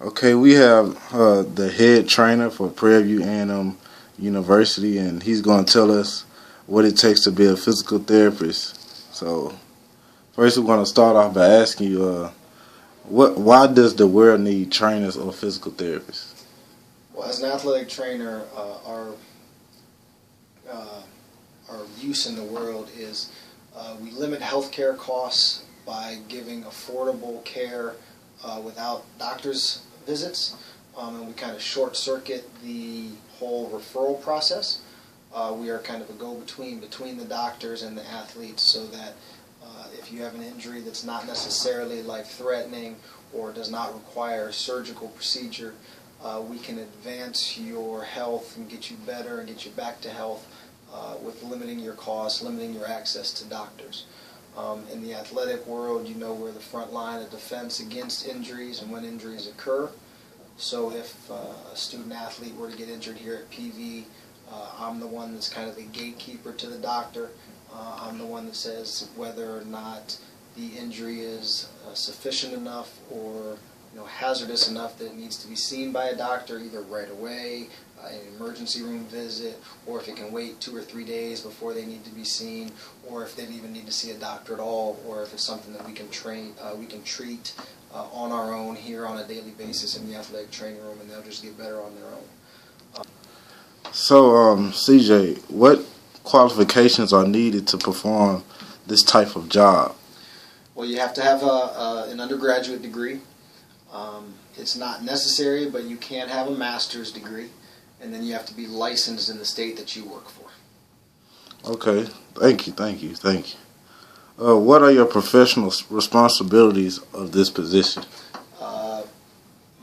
Okay, we have the head trainer for Prairie View A&M University, and he's going to tell us what it takes to be a physical therapist. So, first we're going to start off by asking you, why does the world need trainers or physical therapists? Well, as an athletic trainer, our use in the world is we limit healthcare costs by giving affordable care without doctor's visits, and we kind of short-circuit the whole referral process. We are kind of a go-between between the doctors and the athletes, so that if you have an injury that's not necessarily life-threatening or does not require a surgical procedure, we can advance your health and get you better and get you back to health with limiting your costs, limiting your access to doctors. In the athletic world, you know, we're the front line of defense against injuries and when injuries occur. So if a student athlete were to get injured here at PV, I'm the one that's kind of the gatekeeper to the doctor. I'm the one that says whether or not the injury is sufficient enough or hazardous enough that it needs to be seen by a doctor either right away, an emergency room visit, or if it can wait 2 or 3 days before they need to be seen, or if they even need to see a doctor at all, or if it's something that we can treat on our own here on a daily basis in the athletic training room, and they'll just get better on their own. So, CJ, what qualifications are needed to perform this type of job? Well, you have to have an undergraduate degree. It's not necessary, but you can have a master's degree, and then you have to be licensed in the state that you work for. Okay, thank you. What are your professional responsibilities of this position?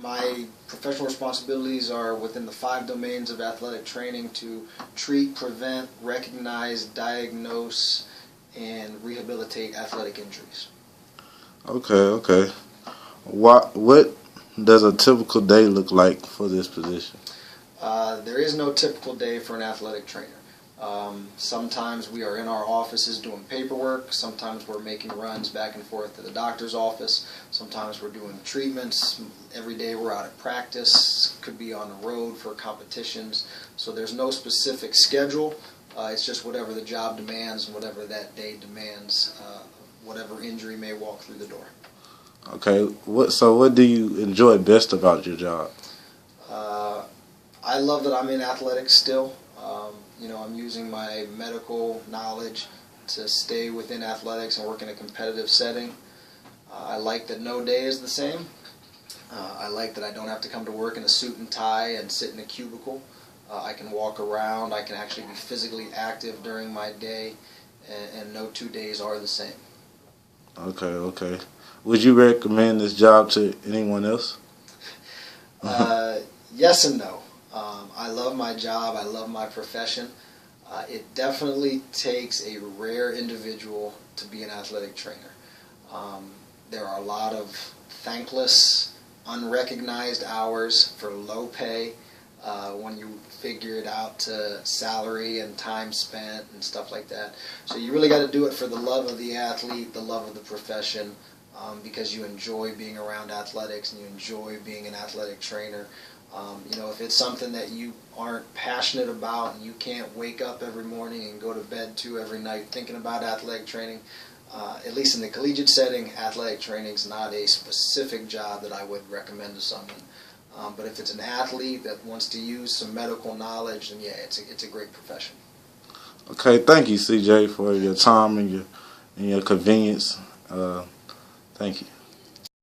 My professional responsibilities are within the 5 domains of athletic training: to treat, prevent, recognize, diagnose, and rehabilitate athletic injuries. Okay. What does a typical day look like for this position? There is no typical day for an athletic trainer. Sometimes we are in our offices doing paperwork. Sometimes we're making runs back and forth to the doctor's office. Sometimes we're doing treatments. Every day we're out at practice. Could be on the road for competitions. So there's no specific schedule. It's just whatever the job demands and whatever that day demands, whatever injury may walk through the door. Okay, what do you enjoy best about your job? I love that I'm in athletics still. I'm using my medical knowledge to stay within athletics and work in a competitive setting. I like that no day is the same. I like that I don't have to come to work in a suit and tie and sit in a cubicle. I can walk around. I can actually be physically active during my day, and no 2 days are the same. Okay. Would you recommend this job to anyone else? Yes and no. I love my job. I love my profession. It definitely takes a rare individual to be an athletic trainer. There are a lot of thankless, unrecognized hours for low pay when you figure it out to salary and time spent and stuff like that. So you really got to do it for the love of the athlete, the love of the profession, because you enjoy being around athletics and you enjoy being an athletic trainer. If it's something that you aren't passionate about and you can't wake up every morning and go to bed too every night thinking about athletic training, at least in the collegiate setting, athletic training is not a specific job that I would recommend to someone. But if it's an athlete that wants to use some medical knowledge, then yeah, it's a great profession. Okay, thank you, CJ, for your time and your convenience. Thank you.